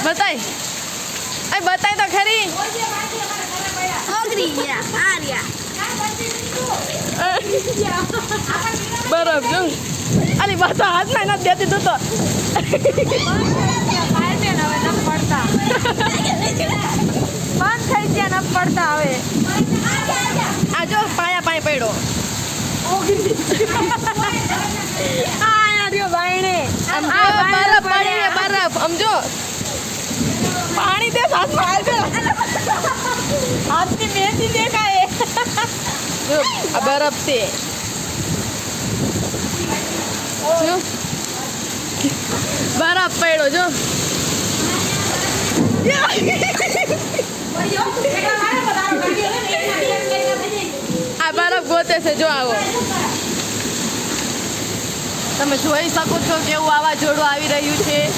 બતાય આ બતાય તો ખરી બરફ જો અરે બસ હાથમાં નથી દેતી તું તો બંધ થઈ ગયા ન પડતા હવે આ જો પાયા પાય પડ્યો બરફ પાણી બરફ સમજો પાણી દે હાથની મહેંદી દેખાય જો આ બરફ છે જો બરફ પડ્યો જો આ બરફ ગોતે છે જો આવો તમે જોઈ શકો છો કેવું વાવાઝોડું આવી રહ્યું છે